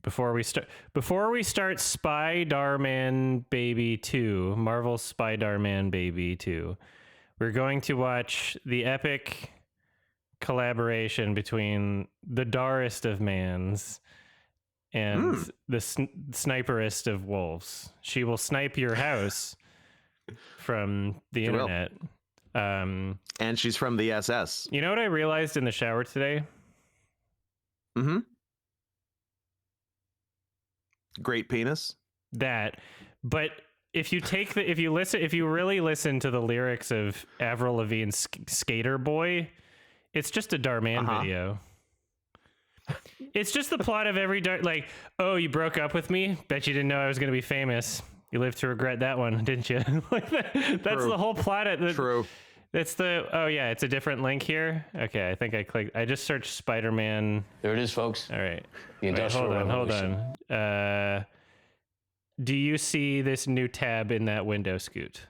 before we start Spider-Man Baby 2, Marvel's Spider-Man Baby 2, we're going to watch the epic collaboration between the Darest of Mans and the Sniperest of Wolves. She will snipe your house from the internet. And she's from the SS. You know what I realized in the shower today? Mm-hmm. Great penis. That, but if you really listen to the lyrics of Avril Lavigne's Skater Boy, it's just a Dhar Mann video. It's just the plot of every like, oh, you broke up with me? Bet you didn't know I was going to be famous. You lived to regret that one, didn't you? Like that's the whole plot. True. It's oh yeah, it's a different link here. Okay, I think I clicked. I just searched Spider-Man. There it is, folks. All right. The Industrial Revolution. Hold on. Do you see this new tab in that window, Scoot?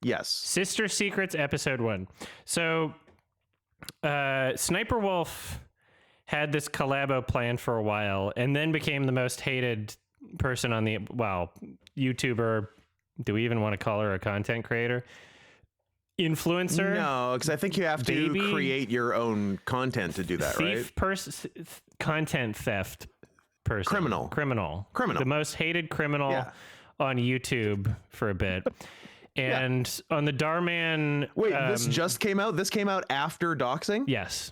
Yes. Sister Secrets, episode 1. So, Sniperwolf had this collabo plan for a while, and then became the most hated person on the YouTuber. Do we even want to call her a content creator? Influencer? No, because I think you have to create your own content to do that, right? Content theft person. Criminal. The most hated criminal on YouTube for a bit. And on the Dhar Mann... Wait, this just came out? This came out after doxing? Yes.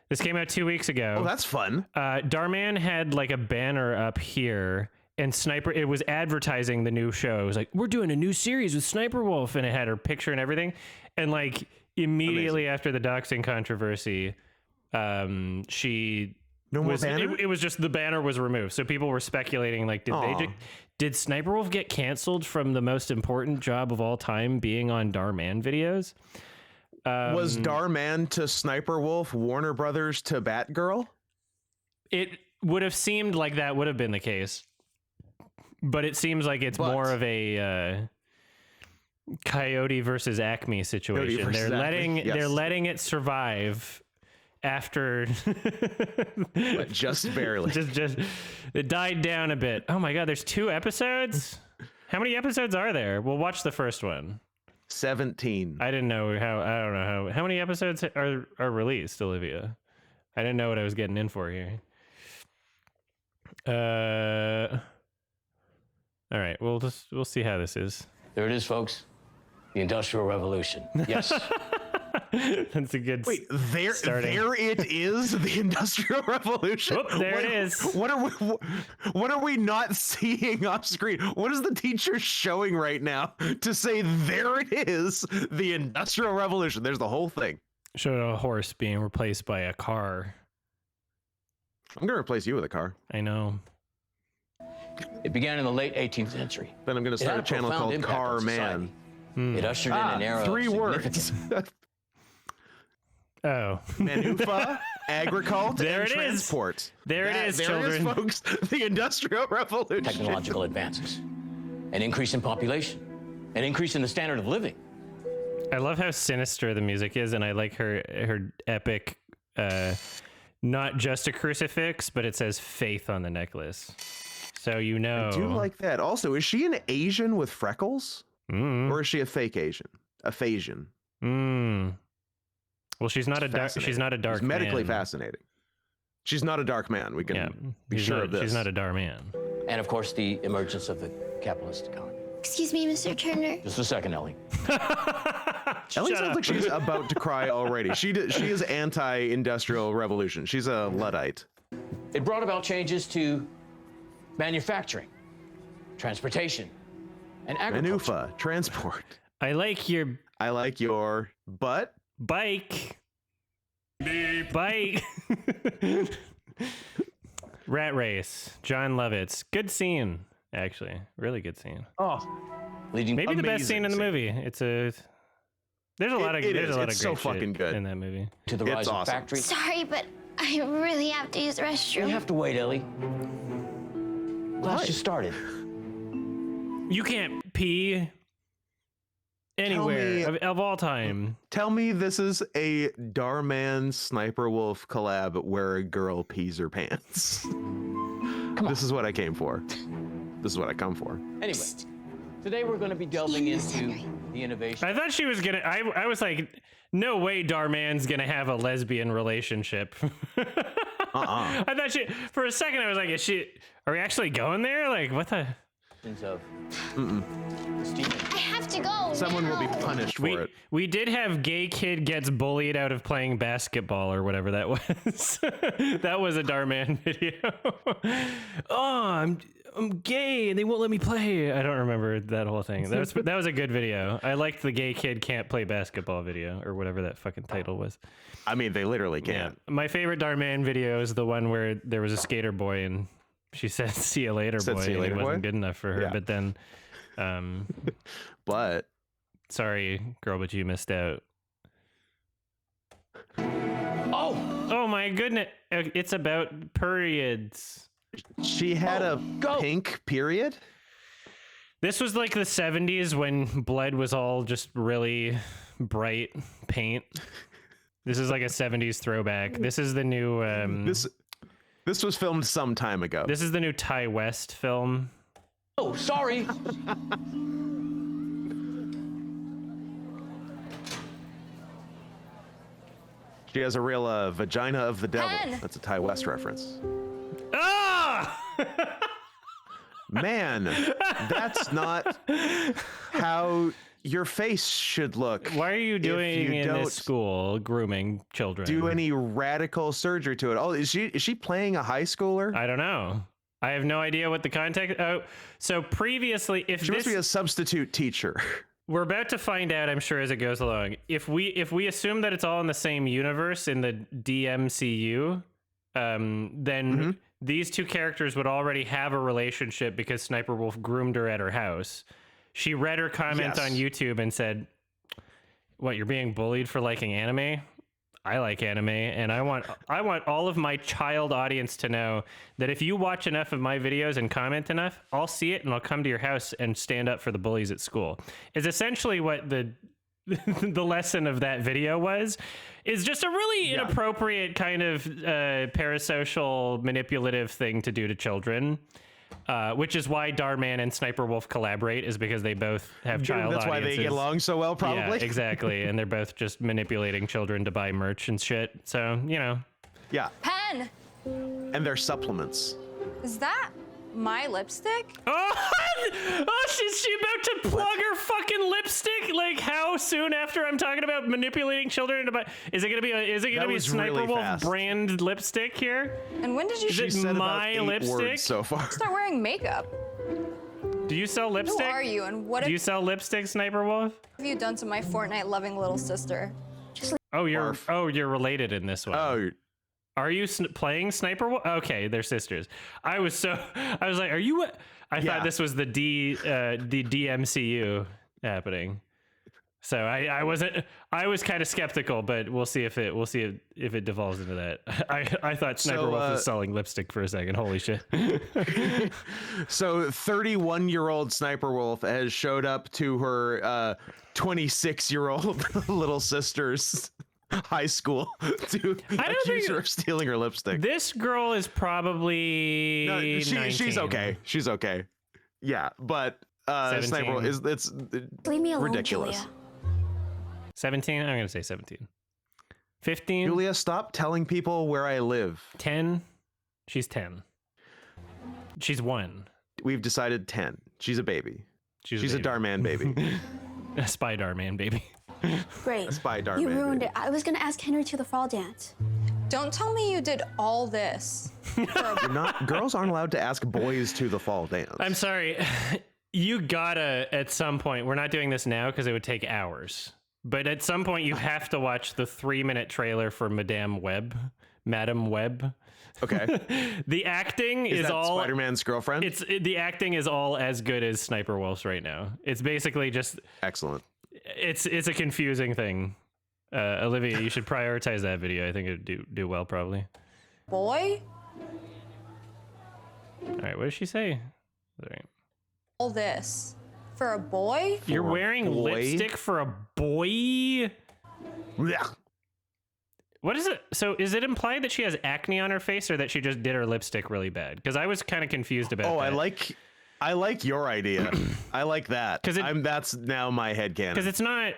This came out 2 weeks ago. Oh, that's fun. Dhar Mann had like a banner up here, and it was advertising the new show. It was like, we're doing a new series with Sniperwolf, and it had her picture and everything. And like immediately after the doxing controversy, it was just the banner was removed. So people were speculating, like, did Sniperwolf get canceled from the most important job of all time, being on Dhar Mann videos? Was Dhar Mann to Sniperwolf, Warner Brothers to Batgirl? It would have seemed like that would have been the case, but it seems like it's more of a Coyote versus Acme situation. They're letting it survive after but just barely. just it died down a bit. Oh my god, there's 2 episodes? How many episodes are there? We'll watch the first one. 17. I don't know how many episodes are released, Olivia. I didn't know what I was getting in for here. All right, we'll see how this is. There it is, folks. The Industrial Revolution. Yes. That's a good. Wait, there it is, the Industrial Revolution. Oh, there it is. What are we not seeing off screen? What is the teacher showing right now to say there it is, the Industrial Revolution? There's the whole thing. Showed a horse being replaced by a car. I'm gonna replace you with a car. I know. It began in the late 18th century. Then I'm gonna start a channel called Car Man. It ushered in an era 3 of words. Oh. Manufa, agricult, there and it transport. Is. There it is, children. There it is, folks. The Industrial Revolution. Technological advances. An increase in population. An increase in the standard of living. I love how sinister the music is, and I like her epic, not just a crucifix, but it says faith on the necklace. So you know. I do like that. Also, is she an Asian with freckles? Or is she a fake Asian? A Phasian? Well, she's not a dark It's medically fascinating. She's not a dark man. We can be sure of this. She's not a Dhar Mann. And of course, the emergence of the capitalist economy. Excuse me, Mr. Turner. Just a second, Ellie. Ellie sounds like she's about to cry already. She is anti-industrial revolution. She's a Luddite. It brought about changes to manufacturing, transportation, and agriculture. Manufa, transport. I like your butt. Bike. Rat Race. John Lovitz. Good scene, actually. Really good scene. Oh, maybe the best scene in the movie. There's a lot of great so fucking good in that movie. To the rise of factories. Sorry, but I really have to use the restroom. You have to wait, Ellie. Class just started. You can't pee anywhere of all time. Tell me this is a Dhar Mann Sniperwolf collab where a girl pees her pants. This is what I came for. This is what I come for. Anyway, today we're going to be delving into the innovation. I thought she was gonna. I was like, no way, Dhar Mann's gonna have a lesbian relationship. I thought she. For a second, I was like, is she? Are we actually going there? Like, what the? Of I have to go. Someone will be now. punished for it. We did have gay kid gets bullied out of playing basketball or whatever that was. That was a Dhar Mann video. Oh, I'm gay and they won't let me play. I don't remember that whole thing. That was a good video. I liked the gay kid can't play basketball video or whatever that fucking title was. I mean, they literally can't. Yeah. My favorite Dhar Mann video is the one where there was a skater boy and she said, "See you later, boy." "See you later, and it wasn't boy?" good enough for her, Yeah. but then, But sorry, girl, but you missed out. Oh my goodness! It's about periods. she had a pink period. This was like the 70s when blood was all just really bright paint. This is like a 70s throwback. This is the new. This was filmed some time ago. This is the new Ty West film. Oh, sorry. She has a real vagina of the devil. Pen! That's a Ty West reference. Ah! Man, that's not how your face should look. Why are you doing you in don't this school grooming children? do any radical surgery to it? Oh, is she playing a high schooler? I don't know. I have no idea what the context. Oh, so previously, if She must this, be a substitute teacher. we're about to find out, I'm sure, as it goes along. If we assume that it's all in the same universe in the DMCU, then these two characters would already have a relationship because Sniper Wolf groomed her at her house. She read her comment Yes. on YouTube and said, "What, you're being bullied for liking anime? I like anime, and I want all of my child audience to know that if you watch enough of my videos and comment enough, I'll see it and I'll come to your house and stand up for the bullies at school." Is essentially what the the lesson of that video was. Is just a really inappropriate kind of parasocial manipulative thing to do to children. Which is why Dhar Mann and Sniper Wolf collaborate, is because they both have child That's why they audiences. get along so well, probably. Yeah, exactly. And they're both just manipulating children to buy merch and shit. So, you know. Yeah, Pen, and their supplements. is that my lipstick? Oh, is she about to plug her fucking lipstick? Like, how soon after I'm talking about manipulating children to buy? Is it gonna be That a was Sniper really Wolf fast. brand lipstick here? And when did you Is it Said about my 8 lipstick? words so far. start wearing makeup? Do you sell Who lipstick? are you, and what Do you sell lipstick, Sniper Wolf? have you done to my Fortnite-loving little sister? Oh, you're Barf. you're related in this one. Oh, Are you playing Sniper Wolf? Okay, they're sisters. I was like, are you? I Yeah. thought this was the DMCU happening. So I was kind of skeptical, but we'll see if it devolves into that. I thought Sniper Wolf was selling lipstick for a second. Holy shit. so 31-year-old Sniper Wolf has showed up to her 26-year-old little sister's high school to accuse her of stealing her lipstick. This girl is probably No, 19. she's okay. She's okay. Yeah, but Sniper Wolf it's Leave me alone, ridiculous. Julia. 17? I'm going to say 17. 15? Julia, stop telling people where I live. 10? She's 10. She's 1. We've decided 10. She's a baby. She's a baby. Dhar Mann baby. A spy Dhar Mann baby. Great. Spy Dhar You Mann ruined baby. it. I was gonna ask Henry to the fall dance. Don't tell me you did all this. Girls aren't allowed to ask boys to the fall dance. I'm sorry. You gotta, at some point, we're not doing this now because it would take hours. But at some point, you have to watch the 3-minute trailer for Madame Web. Okay. The acting is that all Spider-Man's girlfriend? the acting is all as good as Sniper Wolf's right now. It's basically just Excellent. it's a confusing thing. Olivia, you should prioritize that video. I think it'd do well probably. Boy, All right, what does she say? All right. all this for a boy? You're For a wearing boy? lipstick for a boy? Blech. What is it? So is it implied that she has acne on her face or that she just did her lipstick really bad? Because I was kind of confused about that. I like your idea. I like that. That's now my headcanon. Because it's not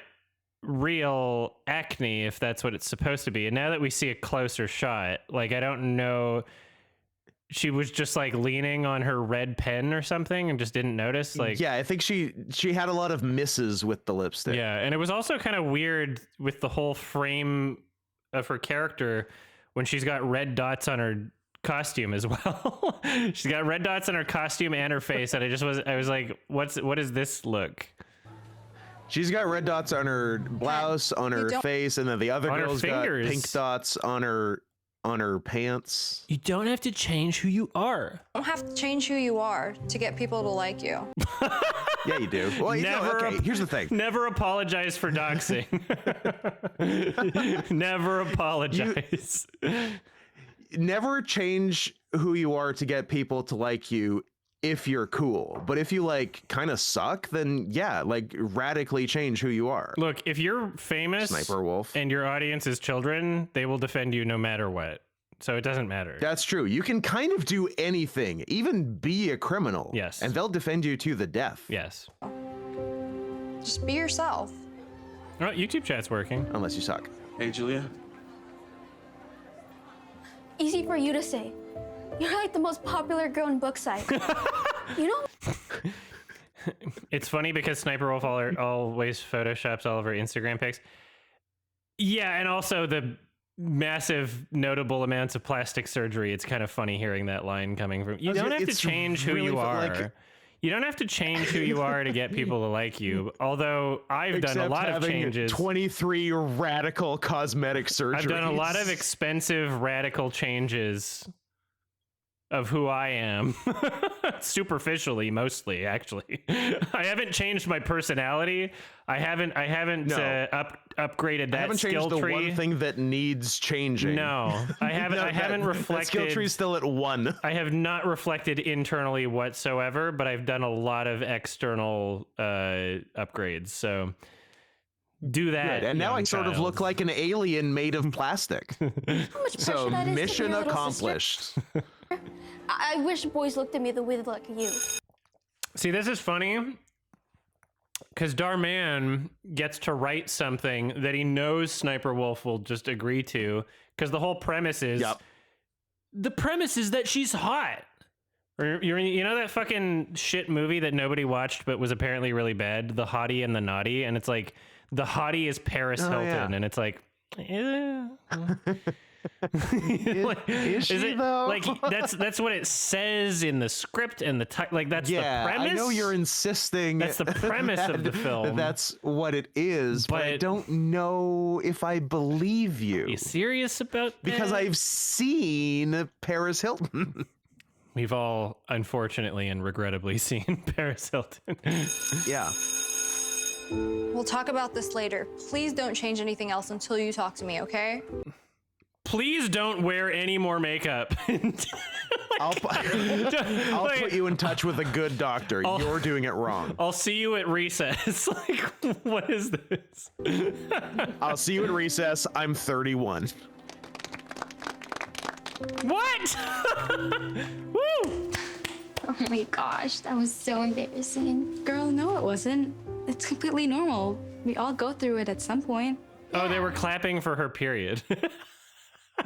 real acne if that's what it's supposed to be. And now that we see a closer shot, like, I don't know, she was just like leaning on her red pen or something and just didn't notice. Like, yeah, I think she had a lot of misses with the lipstick. yeah, and it was also kind of weird with the whole frame of her character when she's got red dots on her costume as well. She's got red dots on her costume and her face, and I was like, what is this look? She's got red dots on her blouse, on her face, and then the other girl's got pink dots on her pants. You don't have to change who you are. You don't have to change who you are to get people to like you. Yeah, you do. Well, here's the thing. Never apologize for doxing. Never apologize. Never change who you are to get people to like you if you're cool. But if you like kind of suck, then yeah, like radically change who you are. Look, if you're famous Sniperwolf and your audience is children, they will defend you no matter what. So it doesn't matter. That's true. You can kind of do anything, even be a criminal. Yes. And they'll defend you to the death. Yes. Just be yourself. Oh, YouTube chat's working. Unless you suck. Hey, Julia. Easy for you to say. You're like the most popular girl in Brookside. You know? It's funny because Sniperwolf always photoshops all of her Instagram pics. Yeah, and also the massive notable amounts of plastic surgery. It's kind of funny hearing that line coming from you. Don't have to change who you are. You don't have to change who you are to get people to like you. Although I've done a lot of changes. 23 radical cosmetic surgeries. I've done a lot of expensive radical changes of who I am. Superficially, mostly, actually. I haven't changed my personality. I haven't upgraded that haven't skill changed tree. The one thing that needs changing. No, I haven't. I haven't reflected. That skill tree's still at 1. I have not reflected internally whatsoever, but I've done a lot of external upgrades. So do that. Good. And now I sort of look like an alien made of plastic. How much pressure So that is to be mission your little accomplished. sister. I wish boys looked at me the way they look at you. See, this is funny because Dhar Mann gets to write something that he knows Sniperwolf will just agree to, because the whole premise is the premise is that she's hot. You know that fucking shit movie that nobody watched but was apparently really bad, The Hottie and the Naughty, and it's like the hottie is Paris Hilton, and it's like, is she though? Like that's what it says in the script and the like. That's the premise. I know you're insisting. That's the premise of the film. That's what it is, but I don't know if I believe you. Are you serious about that? Because I've seen Paris Hilton. We've all, unfortunately and regrettably, seen Paris Hilton. Yeah. We'll talk about this later. Please don't change anything else until you talk to me, okay? Please don't wear any more makeup. I'll put you in touch with a good doctor. You're doing it wrong. I'll see you at recess. Like, what is this? I'll see you at recess. I'm 31. What? Woo! Oh my gosh, that was so embarrassing. Girl, no, it wasn't. It's completely normal. We all go through it at some point. Oh, they were clapping for her period.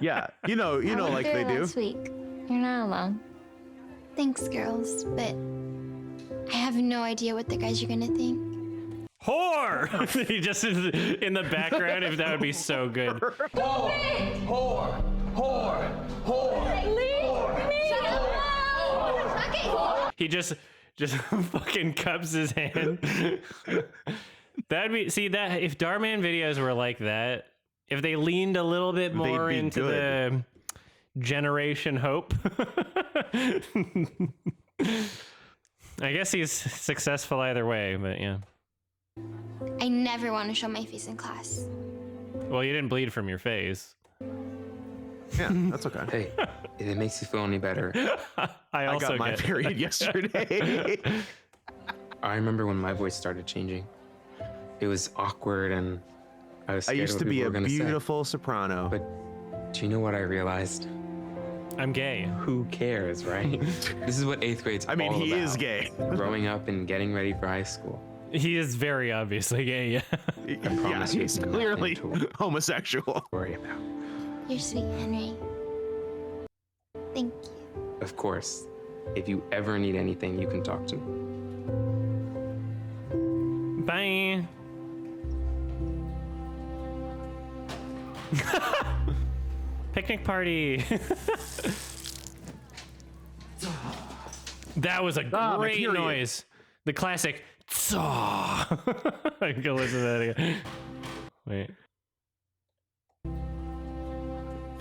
Yeah, you know, like they do. Last week. You're not alone. Thanks, girls, but I have no idea what the guys are gonna think. Whore! He just in the background, if that would be so good. Whore! He just fucking cups his hand. That'd be, see, that if Dhar Mann videos were like that, if they leaned a little bit more into the Generation Hope. I guess he's successful either way, but yeah. I never want to show my face in class. Well, you didn't bleed from your face. Yeah, that's okay. Hey, if it makes you feel any better, I also got my period yesterday. I remember when my voice started changing. It was awkward, and I was scared I used what to be people a were gonna say. beautiful soprano. But Do you know what I realized? I'm gay. Who cares, right? This is what 8th grade's I mean, all he is about. gay. Growing up and getting ready for high school. He is very obviously gay. Yeah. Yeah, promise you he's nothing clearly to homosexual. Worry about. You're sweet, Henry. Thank you. Of course, if you ever need anything, you can talk to me. Bye. Picnic party. That was a great period. noise. The classic. Tsaw. I can go listen to that again. Wait.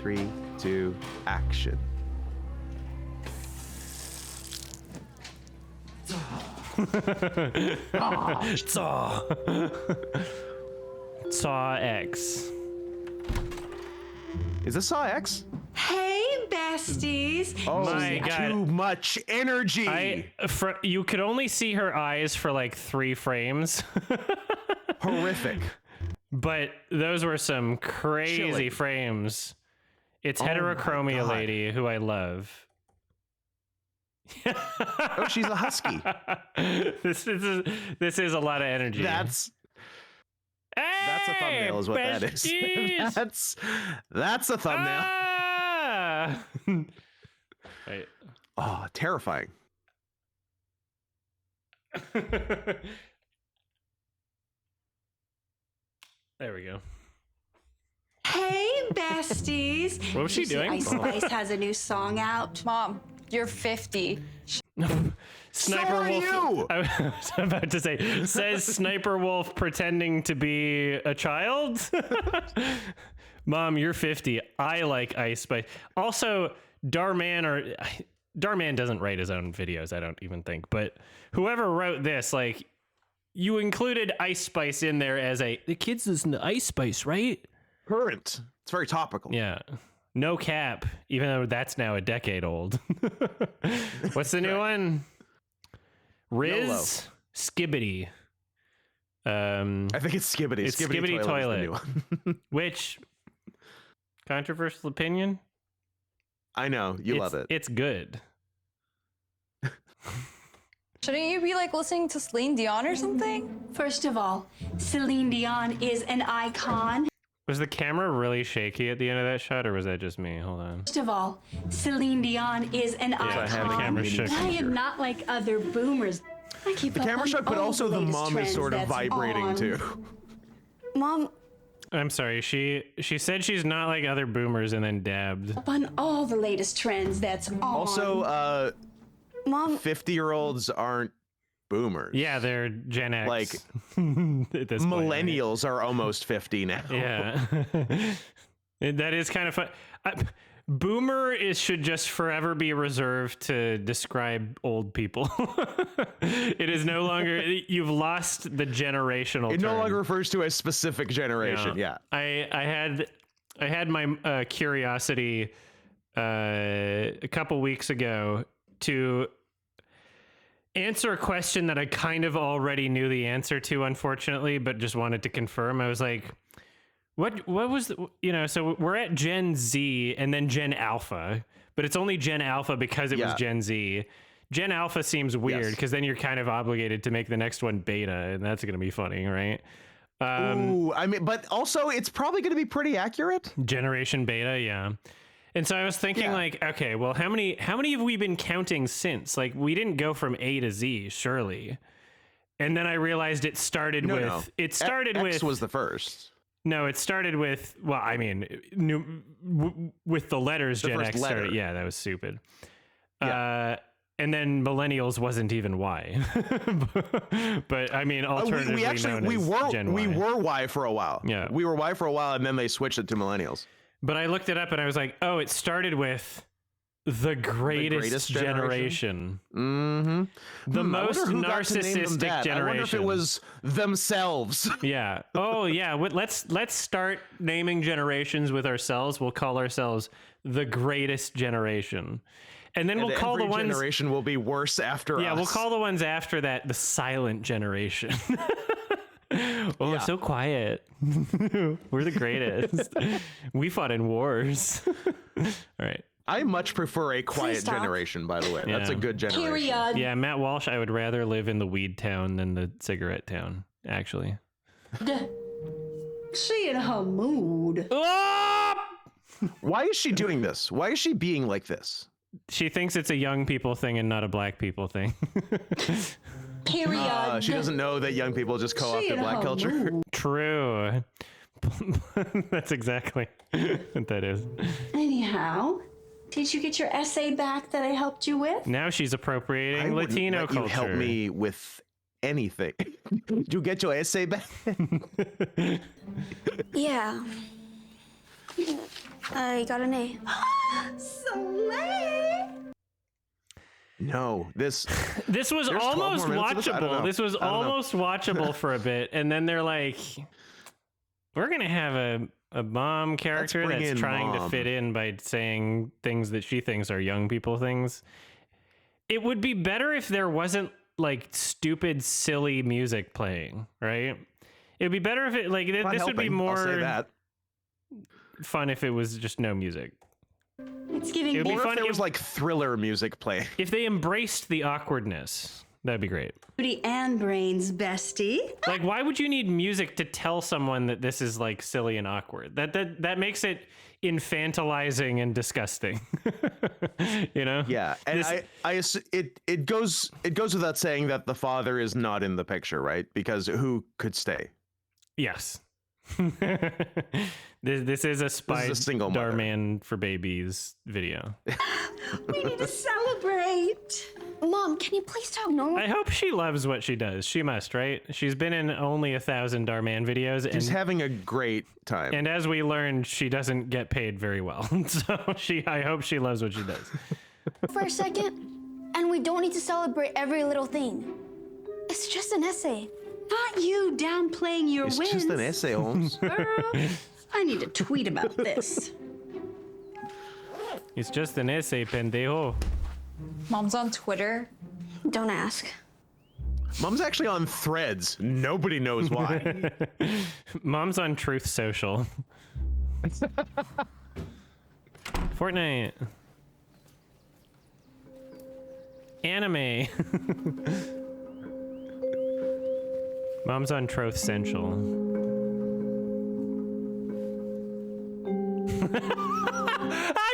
3, 2, action. Saw. Saw X. Is this Saw X? Hey, besties. Oh, My God. too much energy. You could only see her eyes for like 3 frames. Horrific. But those were some crazy Chilling. frames. It's Oh my heterochromia God. lady who I love. Oh, she's a husky. This is a lot of energy. That's a thumbnail, is what that is. besties! that's a thumbnail. Ah! Wait. Oh, terrifying. There we go. Hey, besties. What was she You see doing? Ice Spice has a new song out. Mom, you're 50. Sniper are Wolf. you! I was about to say, says Sniper Wolf pretending to be a child. Mom, you're 50. I like Ice Spice. Also, Dhar Mann doesn't write his own videos, I don't even think. But whoever wrote this, like, you included Ice Spice in there as the kids listen to Ice Spice, right? Current. It's very topical. Yeah. No cap, even though that's now a decade old. What's the new one? Riz YOLO. Skibbity. I think it's Skibbity. It's Skibbity Skibbity Toilet. Is the Toilet. new one. Which controversial opinion? I know. You love it. It's good. Shouldn't you be like listening to Celine Dion or something? First of all, Celine Dion is an icon. Was the camera really shaky at the end of that shot, or was that just me? Hold on. First of all, Celine Dion is an I have the icon. camera shook. I am not like other boomers. I keep The up camera on shot, but all also the latest mom is trends sort of that's vibrating on. too. Mom, I'm sorry. She said she's not like other boomers, and then dabbed. Up on all the latest trends that's on. Also, Mom, 50-year-olds aren't boomers. Yeah, they're Gen X. Like, at this point, right? millennials are almost 50 now. Yeah. That is kind of fun. Boomer should just forever be reserved to describe old people. It is no longer, you've lost the generational It no term. longer refers to a specific generation. Yeah. I had my curiosity a couple weeks ago to answer a question that I kind of already knew the answer to, unfortunately, but just wanted to confirm. I was like, what was so we're at Gen Z and then Gen Alpha, but it's only Gen Alpha because it was Gen Z. Gen Alpha seems weird because then you're kind of obligated to make the next one beta, and that's going to be funny, right? Ooh, I mean, but also it's probably going to be pretty accurate. Generation beta, yeah. And so I was thinking, like, okay, well, how many have we been counting since? Like, we didn't go from A to Z, surely. And then I realized it started with X was the first. No, it started with, well, I mean, with the letters The Gen first X letter. started. Yeah, that was stupid. Yeah. And then millennials wasn't even Y. But I mean, alternatively we actually known we as were Gen we Y. were Y for a while. Yeah. We were Y for a while, and then they switched it to millennials. But I looked it up and I was like, oh, it started with the greatest generation. Mm-hmm. The I most wonder who got to name them narcissistic that. generation. I wonder if it was themselves. Yeah. Oh, yeah. Let's start naming generations with ourselves. We'll call ourselves the greatest generation. And then we'll call the ones generation will be worse after us. Yeah, we'll call the ones after that the silent generation. Oh, it's so quiet. We're the greatest. We fought in wars. All right. I much prefer a quiet stop. generation, by the way. That's a Yeah. good generation. Period. Yeah, Matt Walsh, I would rather live in the weed town than the cigarette town, actually. She in her mood. Why is she doing this? Why is she being like this? She thinks it's a young people thing and not a black people thing. Period. She doesn't know that young people just co-opted black culture. True. That's exactly what that is. Anyhow, did you get your essay back that I helped you with? Now she's appropriating I wouldn't Latino let culture. you help me with anything. Did you get your essay back? Yeah. I got an A. Slay! No, this This was There's 12 more almost minutes of this? I don't watchable. know. This was I don't know. almost watchable for a bit, and then they're like, "We're gonna have a mom character bring that's in trying to Mom. fit in by saying things that she thinks are young people things." It would be better if there wasn't like stupid, silly music playing, right? It'd be better if it like not this would be helping, I'll say more that. fun if it was just no music. It's giving It would be Or if fun there if, was like thriller music playing. if they embraced the awkwardness. That'd be great. booty and brains, bestie. Like, why would you need music to tell someone that this is like silly and awkward? That makes it infantilizing and disgusting. You know? Yeah, and This- it goes without saying that the father is not in the picture, right? Because who could stay? Yes. This is a spy a single mother. Darman for babies video. We need to celebrate. Mom, can you please talk normal? I hope she loves what she does. She must, right? She's been in only 1,000 Darman videos, She's and having a great time. and as we learned, she doesn't get paid very well. So I hope she loves what she does. For a second, and we don't need to celebrate every little thing. It's just an essay. Not you downplaying your It's wins. just an essay, Holmes. Girl, I need to tweet about this. It's just an essay, pendejo. Mom's on Twitter. Don't ask. Mom's actually on Threads. Nobody knows why. Mom's on Truth Social. Fortnite. Anime. Mom's on Truth Central. How do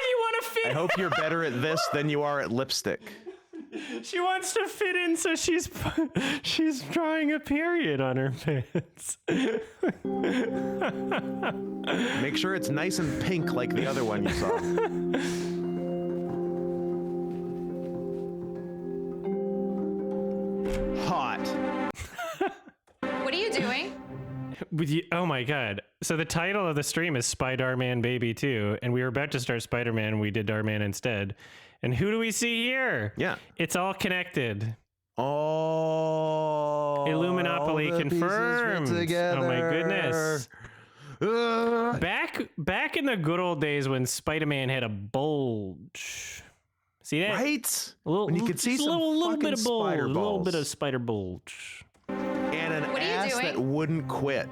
you want to fit? I hope you're better at this than you are at lipstick. She wants to fit in, so she's drawing a period on her pants. Make sure it's nice and pink like the other one you saw. Hot. What are you doing? Oh my god. So the title of the stream is Spider-Man Baby 2, and we were about to start Spider-Man, we did Darman instead. And who do we see here? Yeah. It's all connected. Oh. Illuminopoly confirmed. Oh my goodness. Back in the good old days when Spider-Man had a bulge. See that? Right? A little, When you could see just a some little bit fucking of bulge, spider a little bit of balls. spider bulge. And an What are you ass doing? that wouldn't quit.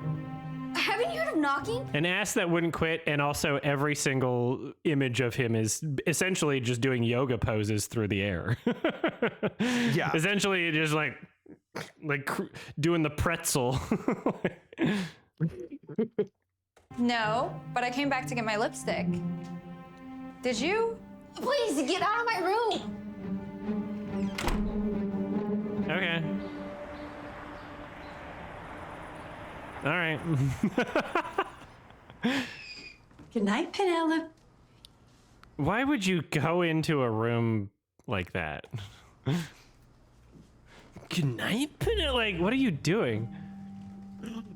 Haven't you heard of knocking? An ass that wouldn't quit, and also every single image of him is essentially just doing yoga poses through the air. Yeah. Essentially, just like doing the pretzel. No, but I came back to get my lipstick. Did you? Please get out of my room. Okay. All right. Good night, Penelope. Why would you go into a room like that? Good night, Penelope. Like, what are you doing?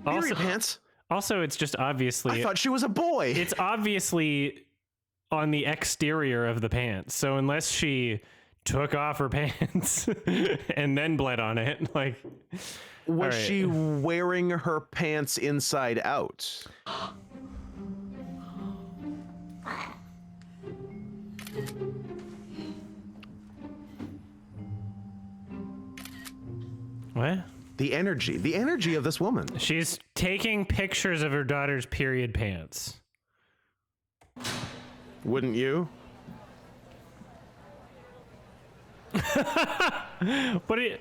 Period pants. Also, it's just obviously I thought she was a boy. it's obviously on the exterior of the pants. So unless she took off her pants and then bled on it, like, Was all right. she wearing her pants inside out? What? The energy of this woman. She's taking pictures of her daughter's period pants. Wouldn't you? What are you...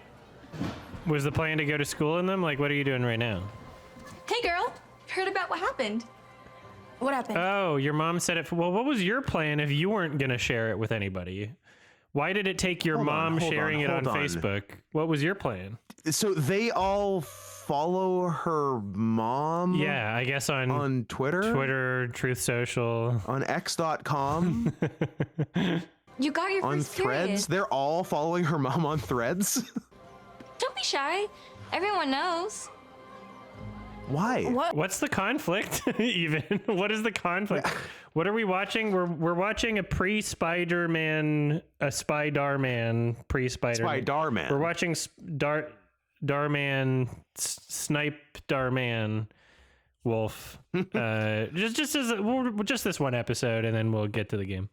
Was the plan to go to school in them? Like, what are you doing right now? Hey, girl. Heard about what happened? What happened? Oh, your mom said it. Well, what was your plan if you weren't going to share it with anybody? Why did it take your mom sharing it on Facebook? What was your plan? So they all follow her mom? Yeah, I guess on Twitter? Twitter, Truth Social. On X.com? You got your on first Threads? period. They're all following her mom on Threads? Don't be shy. Everyone knows. Why? What's the conflict even? What is the conflict? What are we watching? We're watching a pre-Spider-Man, a Spy-Dar-Man, pre-Spider-Man. Spy-Dar-Man. We're watching Dar-Man, Snipe-Dar-Man Wolf. Just this one episode, and then we'll get to the game.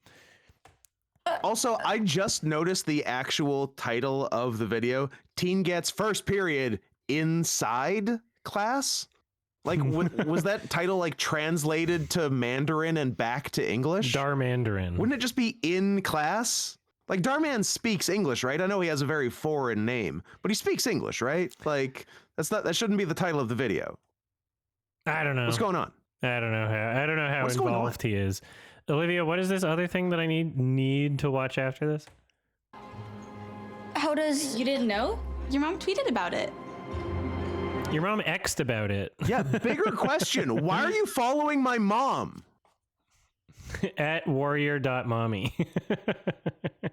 Also, I just noticed the actual title of the video. Teen gets first period inside class? Like, was that title like translated to Mandarin and back to English? Dar Mandarin. Wouldn't it just be in class? Like, Darman speaks English, right? I know he has a very foreign name, but he speaks English, right? Like, that shouldn't be the title of the video. I don't know. What's going on? I don't know how What's going on? involved he is. Olivia, what is this other thing that I need to watch after this? How does... You didn't know? Your mom tweeted about it. Your mom X'd about it. Yeah, bigger question. Why are you following my mom? At warrior.mommy.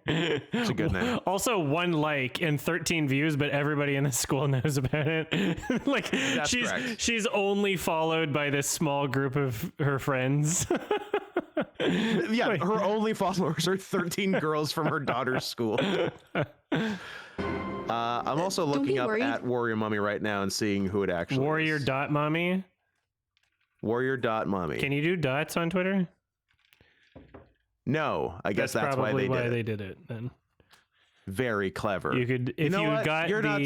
It's a good name. Also 1 like and 13 views, but everybody in the school knows about it. Like, That's correct. she's only followed by this small group of her friends. Yeah, her only followers are 13 girls from her daughter's school. I'm also looking up at Warrior Mommy right now and seeing who it actually is. Warrior.mommy? Warrior.mommy. Can you do dots on Twitter? No, I guess that's why probably they did it then. Very clever. You could, if you know you what? got you're not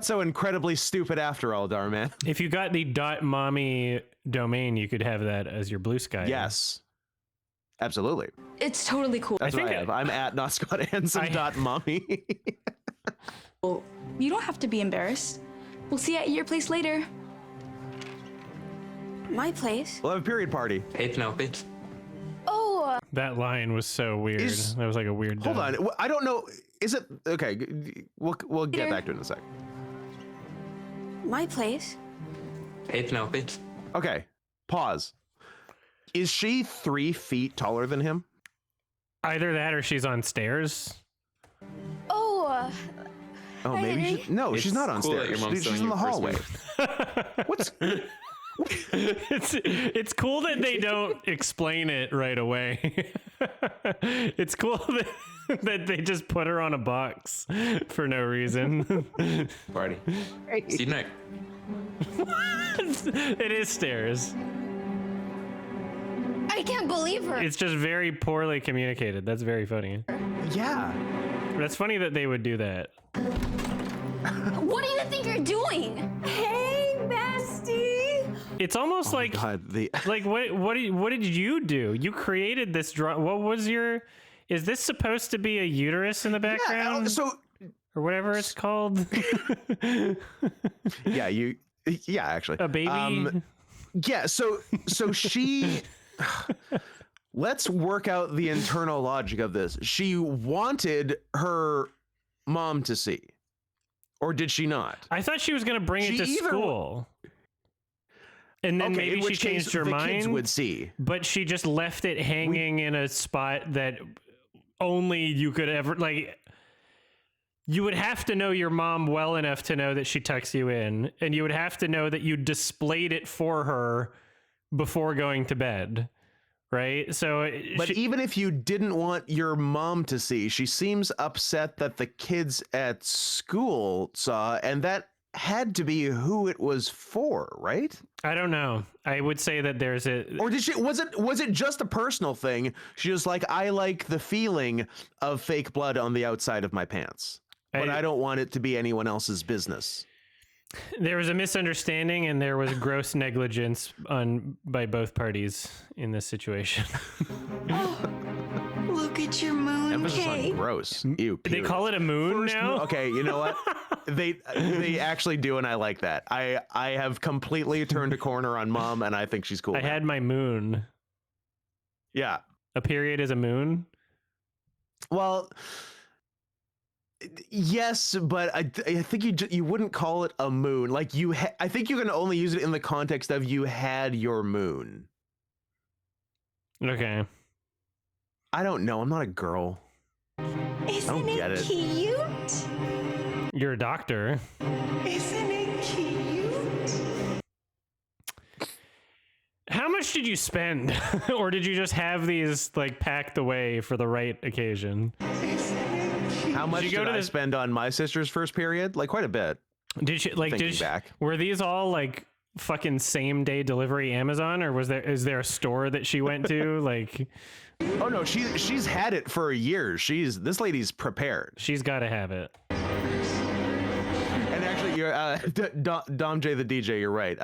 so incredibly stupid after all, Darman. If you got the .mommy domain, you could have that as your blue sky. Yes. Absolutely. It's totally cool. That's what I have. I'm at notscotthanson.mommy. Well, you don't have to be embarrassed. We'll see you at your place later. My place? We'll have a period party. Hey, Penelope. Oh, That line was so weird. That was like a weird. Hold on. I don't know. Is it okay? We'll get Peter. back to it in a sec. my place? Hey, Penelope. Okay. Pause. Is she 3 feet taller than him? Either that or she's on stairs. Oh, Oh, Hi, maybe Henry. no. It's she's not on cool that stairs. your mom's She's doing in the your first hallway. move. What's It's cool that they don't explain it right away. It's cool that they just put her on a box for no reason. Party. See you tonight. It is stairs. I can't believe her. It's just very poorly communicated. That's very funny. yeah? That's funny that they would do that. What do you think you're doing? Hey, bestie. It's almost like God, like what did you do? You created this what was your? Is this supposed to be a uterus in the background? Or whatever it's called. Yeah, actually. A baby. Yeah, so she let's work out the internal logic of this. She wanted her mom to see. Or did she not? I thought she was going to bring it to school. And then maybe she changed her mind. Kids would see. But she just left it hanging in a spot that only you could ever, like, you would have to know your mom well enough to know that she tucks you in, and you would have to know that you displayed it for her before going to bed, right? So, but even if you didn't want your mom to see, she seems upset that the kids at school saw, and that had to be who it was for, right? I don't know. I would say that there's a, or did she? Was it just a personal thing? She was like, I like the feeling of fake blood on the outside of my pants. but I don't want it to be anyone else's business. There was a misunderstanding and there was gross negligence by both parties in this situation. Look at your moon Emphasis on cake. gross. Ew. They call it a moon now? Okay, you know what? They actually do, and I like that. I have completely turned a corner on Mom, and I think she's cool. I now. had my moon. Yeah. A period is a moon? Well, yes, but I think you wouldn't call it a moon. Like I think you can only use it in the context of you had your moon. Okay. I don't know. I'm not a girl. Isn't get it it. cute? You're a doctor. Isn't it cute? How much did you spend? Or did you just have these like packed away for the right occasion? How much you go did to I this- spend on my sister's first period? Like quite a bit. Did you like Thinking back. were these all like fucking same day delivery Amazon, or is there a store that she went to? Like, Oh no, she's had it for a year. This lady's prepared. she's got to have it. And actually, you're Dom J the DJ. You're right.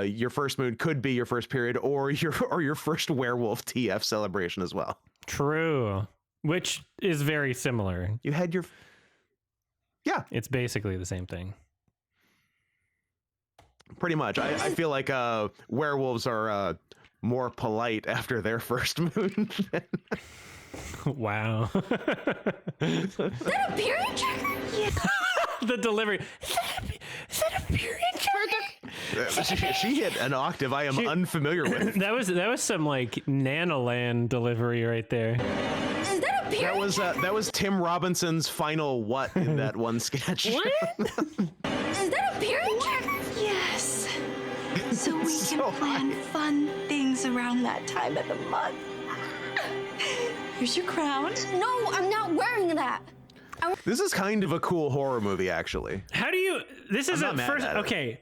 Your first moon could be your first period, or your first werewolf TF celebration as well. True. Which is very similar. You had your It's basically the same thing. pretty much. I feel like werewolves are more polite after their first moon. Wow. Is that a period checker? Yeah. The delivery. Is that a period checker? she hit an octave I am unfamiliar with. That was some like Nanoland delivery right there. Is that a period That was Tim Robinson's final what in that one sketch. Is that a period checker? Yes. So we can plan fun things around that time of the month. Here's your crown. No, I'm not wearing that. This is kind of a cool horror movie, actually. How do you? This is I'm a not mad first. at it. Okay.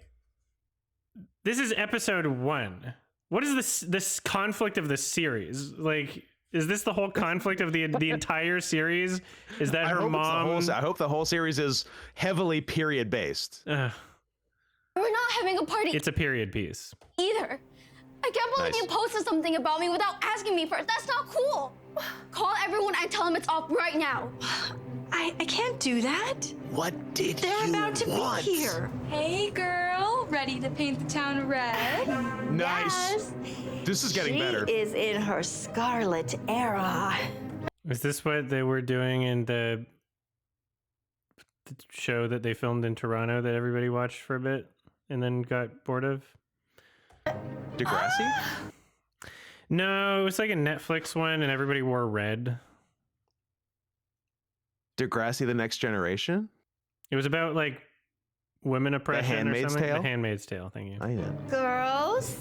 This is episode 1. What is this conflict of the series? Like, is this the whole conflict of the entire series? Is that her mom? I hope the whole series is heavily period based. We're not having a party It's a period piece. either. I can't believe Nice. you posted something about me without asking me first. That's not cool. Call everyone and tell them it's off right now. I can't do that. What did They're about to be here. Hey, girl, ready to paint the town red? Nice. This is getting better. She is in her scarlet era. Is this what they were doing in the show that they filmed in Toronto that everybody watched for a bit and then got bored of? Degrassi? No, it was like a Netflix one and everybody wore red. Degrassi: The Next Generation? It was about like women oppression Handmaid's or something. Tale? The Handmaid's Tale, thank you. I know. Girls,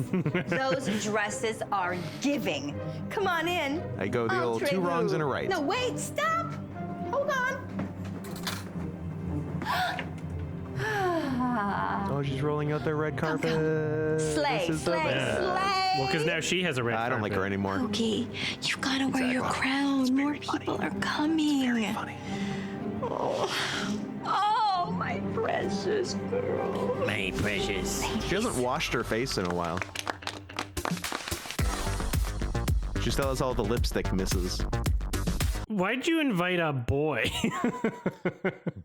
those dresses are giving. Come on in. I go the old 2 wrongs and a right. No, wait, stop. Hold on. Oh, she's rolling out their red carpet. Slay, This is the slay, best. slay. Well, because now she has a red I don't like her carpet. anymore. Okay, you've got to wear your crown. More people are coming. Very funny. Oh, my precious girl. My precious. She hasn't washed her face in a while. She still has all the lipstick misses. Why'd you invite a boy?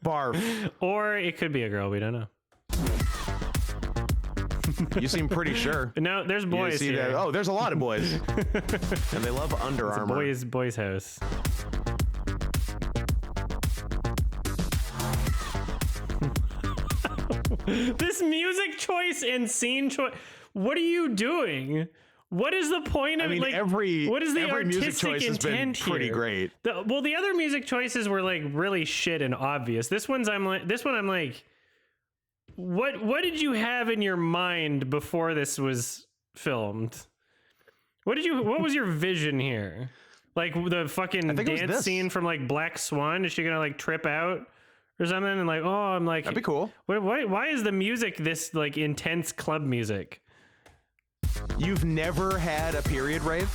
Barf. Or it could be a girl, we don't know. You seem pretty sure. No, there's You boys see here. that? Oh, there's a lot of boys. And they love Under It's a Armour. boys house. This music choice and scene choice. What are you doing? What is the point of I mean, like? every what is the music artistic choice has been intent pretty here? great. Well, the other music choices were like really shit and obvious. This one I'm like, what did you have in your mind before this was filmed? What was your vision here? Like the fucking I think it was dance this. scene from like Black Swan? Is she gonna like trip out or something? And like, oh, I'm like, That'd be cool. why is the music this like intense club music? You've never had a period rave?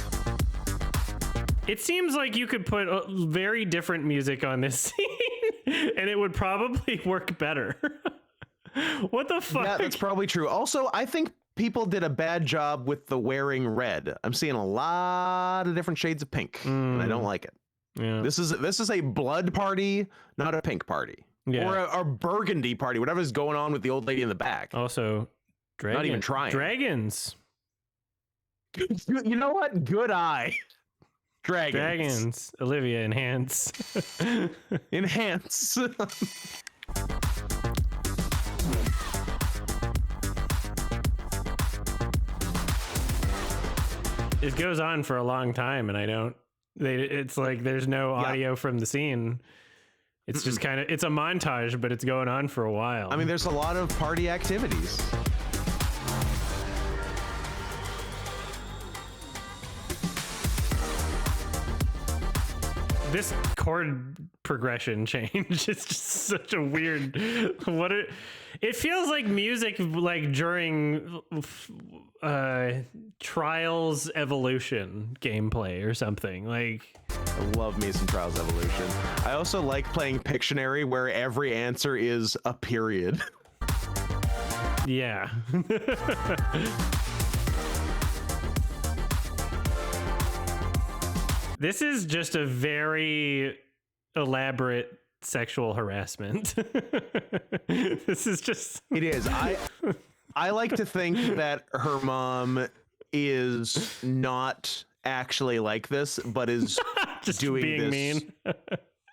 It seems like you could put very different music on this scene. and it would probably work better. What the fuck? Yeah, that's probably true. Also, I think people did a bad job with the wearing red. I'm seeing a lot of different shades of pink, and I don't like it. Yeah. This is a blood party, not a pink party. Yeah. Or a burgundy party, whatever's going on with the old lady in the back. Also, Not even trying. Dragons. You know what? Good eye. Dragons. Olivia, enhance. Enhance. It goes on for a long time, and it's like there's no audio from the scene. It's just kind of, it's a montage, but it's going on for a while. I mean, there's a lot of party activities. This chord progression change is just such a weird, it feels like music like during Trials Evolution gameplay or something. Like, I love me some Trials Evolution. I also like playing Pictionary, where every answer is a period. Yeah. This is just a very elaborate sexual harassment. This is just... It is. I like to think that her mom is not actually like this, but is just doing being this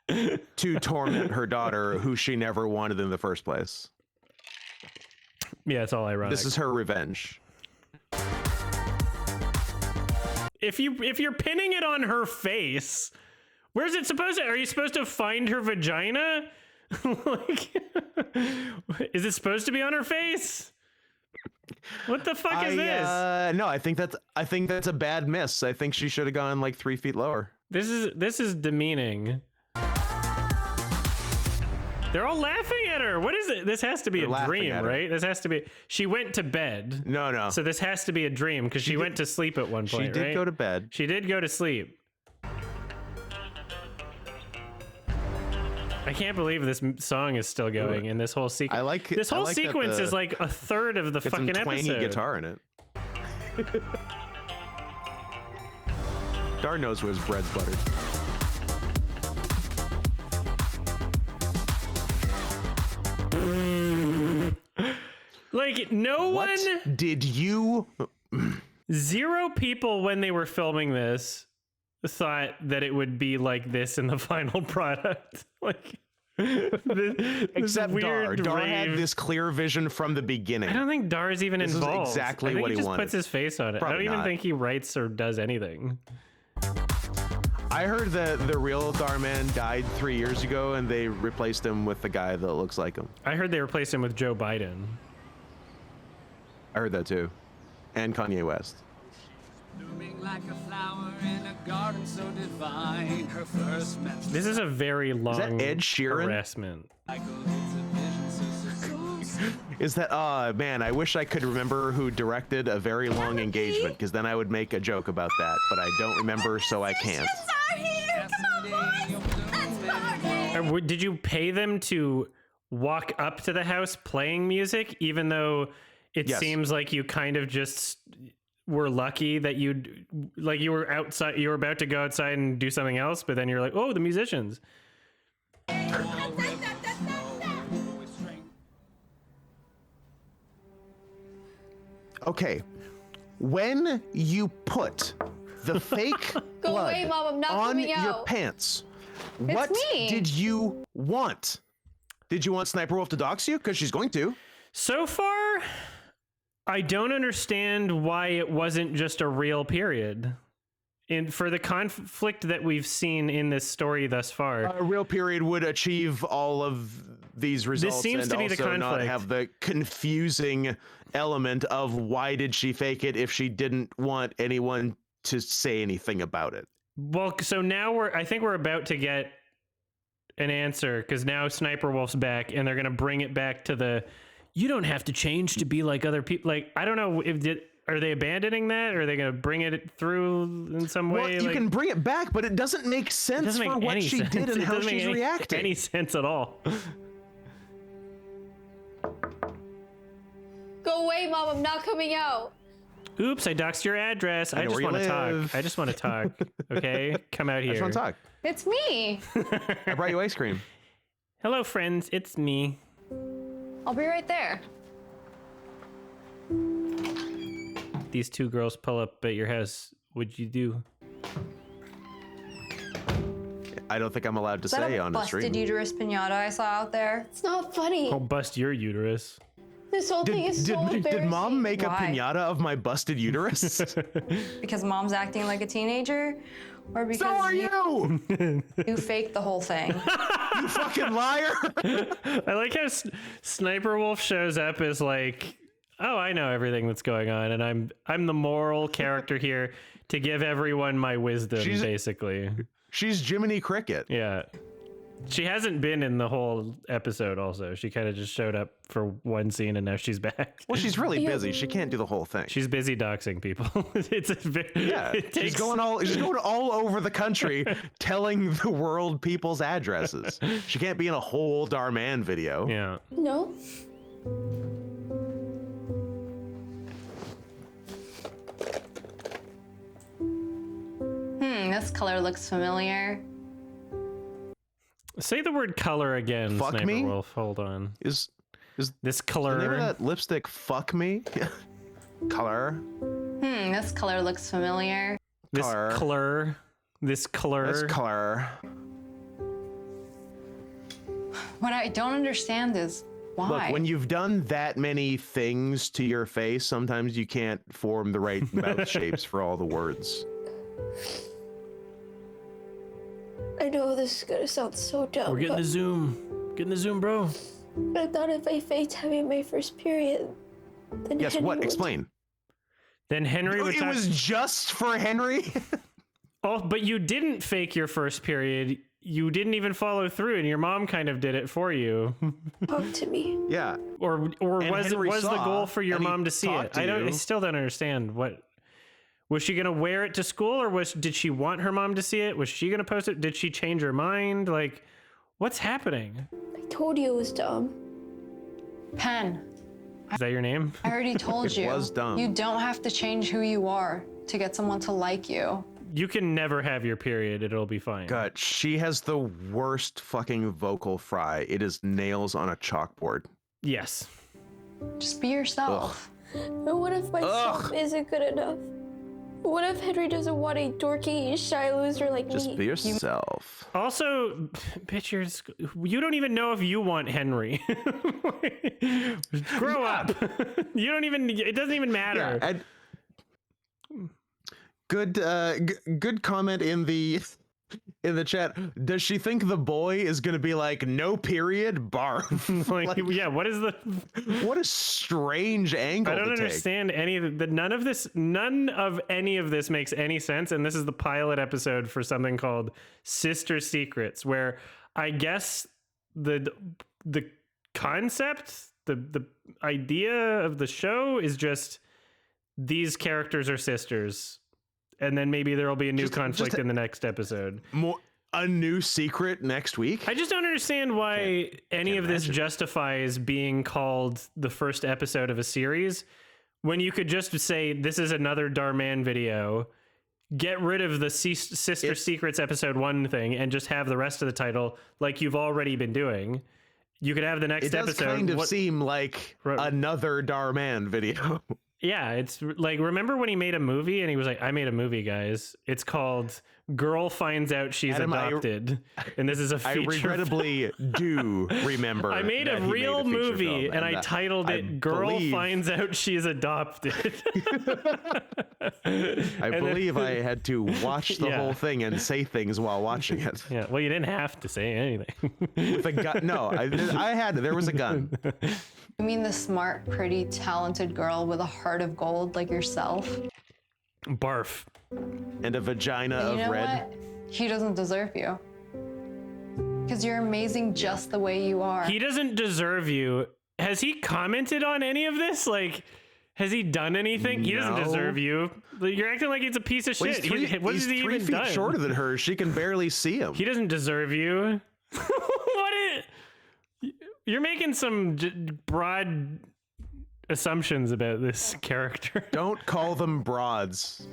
mean. to torment her daughter, who she never wanted in the first place. Yeah, it's all ironic. This is her revenge. If you're pinning it on her face, where's it supposed to? Are you supposed to find her vagina? Like, is it supposed to be on her face? What the fuck is this? No, I think that's a bad miss. I think she should have gone like 3 feet lower. This is demeaning. They're all laughing at her. What is it? This has to be a dream, right? This has to be. She went to bed. No. So this has to be a dream because she went to sleep at one point. She did right? go to bed. She did go to sleep. I can't believe this song is still going, and this whole sequence. This whole sequence is like a third of the fucking some twangy episode. Guitar in it. Dar knows where his bread's buttered. Like, no What one did you? Zero people when they were filming this thought that it would be like this in the final product. Like, Except Dar. Dar had rave. this clear vision from the beginning. I don't think Dar is even This is involved. exactly I think what he he just wanted. puts his face on it. I Probably don't even not. think he writes or does anything. I heard that the real Dhar Mann died 3 years ago, and they replaced him with the guy that looks like him. I heard they replaced him with Joe Biden. I heard that too, and Kanye West. Like a flower in a garden so divine. Her first This is a very long Is that Ed Sheeran? harassment. Is that? Oh man, I wish I could remember who directed A Very Long Engagement, because then I would make a joke about that. But I don't remember, so I can't. Did you pay them to walk up to the house playing music, even though it Yes. seems like you kind of just were lucky that you were outside, you were about to go outside and do something else, but then you're like, oh, the musicians. Okay, when you put the fake blood away, Mom, I'm not on coming your out. pants, what me. did you want? Did you want Sniperwolf to dox you? Because she's going to. So far, I don't understand why it wasn't just a real period. And for the conflict that we've seen in this story thus far, A real period would achieve all of these results. seems and to be the also not conflict. have the confusing element of why did she fake it if she didn't want anyone to say anything about it. well, so now I think we're about to get an answer, because now Sniperwolf's back and they're going to bring it back to you don't have to change to be like other people. Like, I don't know if are they abandoning that? Or are they going to bring it through in some way? Well, you Like, can bring it back, but it doesn't make sense doesn't for make what any she sense. did and It how doesn't make she's reacting. any sense at all. Go away, Mom. I'm not coming out. Oops, I doxed your address. I know just where you want to live. talk. I just want to talk. Okay, come out I here. just want to talk. It's me. I brought you ice cream. Hello, friends. It's me. I'll be right there. These two girls pull up at your house. What'd you do? I don't think I'm allowed to Is that say a on the busted stream. uterus pinata I saw out there? It's not funny. I'll bust your uterus. This whole thing is so embarrassing. Did mom make Why? a pinata of my busted uterus? Because Mom's acting like a teenager? Or because So are you! you faked the whole thing? You fucking liar! I like how Sniper Wolf shows up as like, oh, I know everything that's going on, and I'm the moral character here to give everyone my wisdom, basically. She's Jiminy Cricket. Yeah. She hasn't been in the whole episode also. She kind of just showed up for one scene and now she's back. Well, she's really busy. She can't do the whole thing. She's busy doxing people. It's a Yeah, she's going all over the country telling the world people's addresses. She can't be in a whole Dhar Mann video. Yeah. No. This color looks familiar. Say the word color again, Fuck Sniper me? Wolf. Hold on. Is This the color. name of that lipstick fuck me? Color. This color looks familiar. This Color. color. This color. That's color. What I don't understand is why. Look, when you've done that many things to your face, sometimes you can't form the right mouth shapes for all the words. I know this is gonna sound so dumb, We're getting but the zoom. Getting the zoom, bro. I thought if I faked having my first period, then Yes, Henry what? would- Explain. Then Henry would It talk. was just for Henry? Oh, but you didn't fake your first period. You didn't even follow through, and your mom kind of did it for you. Talk to me. Yeah. Or And was Henry the saw, goal for your and he mom to see it? talked to I you. still don't understand what. Was she gonna wear it to school, or did she want her mom to see it? Was she gonna post it? Did she change her mind? Like, what's happening? I told you it was dumb. Pen, Is that your name? I already told It you. was dumb. You don't have to change who you are to get someone to like you. You can never have your period. It'll be fine. God, she has the worst fucking vocal fry. It is nails on a chalkboard. Yes. Just be yourself. And what if my self isn't good enough? What if Henry doesn't want a dorky, shy loser like Just me? be yourself. Also, bitch, you don't even know if you want Henry. Grow up. You don't even. It doesn't even matter. Yeah, good comment in the chat. Does she think the boy is gonna be like, no period, barf? Like, yeah. What is the? What a strange angle. I don't to take. understand any of the. None of any of this makes any sense. And this is the pilot episode for something called Sister Secrets, where I guess the concept, the idea of the show is just these characters are sisters. And then maybe there will be a new conflict in the next episode. A new secret next week? I just don't understand why any of this justifies being called the first episode of a series when you could just say this is another Dhar Mann video, get rid of the Sister Secrets episode 1 thing, and just have the rest of the title like you've already been doing. You could have the next It does episode. kind of seem like another Dhar Mann video. Yeah, it's like, remember when he made a movie and he was like, I made a movie, guys. It's called Girl Finds Out She's Adam, Adopted. And this is a feature. I regrettably do remember. I made a that he real feature movie film, and I that titled it Girl believe- Finds Out She's Adopted. I believe I had to watch the Yeah. whole thing and say things while watching it. Yeah, well, you didn't have to say anything. With a gun. No, there was a gun. You mean the smart, pretty, talented girl with a heart of gold like yourself? Barf. And a vagina And of you know red. what? He doesn't deserve you. Because you're amazing just the way you are. He doesn't deserve you. Has he commented on any of this? Like, Has he done anything? He doesn't No. deserve you. You're acting like he's a piece of Well, shit. he's What has he 3 even feet done? shorter than her. She can barely see him. He doesn't deserve you. You're making some broad assumptions about this character. Don't call them broads.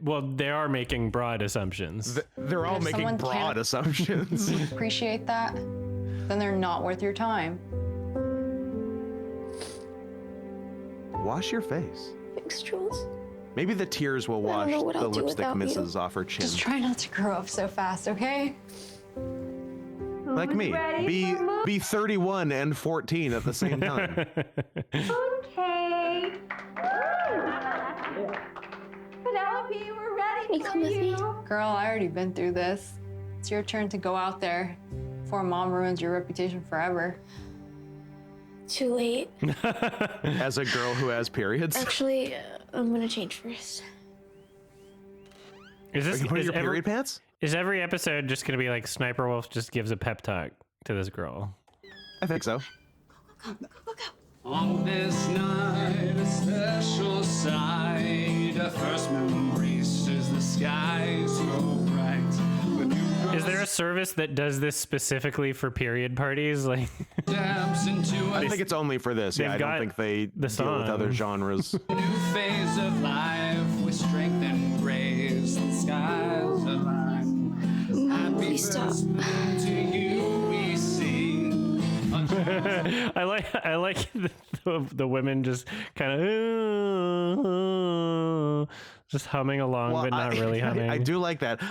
Well, they are making broad assumptions. They're all If making someone broad can't- assumptions. Appreciate that, then they're not worth your time. Wash your face. Thanks, Jules. Maybe the tears will I wash don't know what the I'll do lipstick without you. misses off her chin. Just try not to grow up so fast, okay? Like me. Be 31 and 14 at the same time. Okay. Penelope, we're ready Can you come with me? Girl, I already been through this. It's your turn to go out there before Mom ruins your reputation forever. Too late. As a girl who has periods. Actually, I'm gonna change first. Is Are this you wearing is your period pants? Is every episode just gonna be like Sniper Wolf just gives a pep talk to this girl? I think so. On this night, a special sight. A first moon breezes the sky so bright. Is there a service that does this specifically for period parties? Like, Steps into I a think it's only for this. Yeah, They've I don't got think they the deal with other song. genres. new phase of life with strength and grace. The skies align. Happy Please stop. birthday to you, we sing. I like the women just kind of just humming along, Well, but not really humming. I do like that.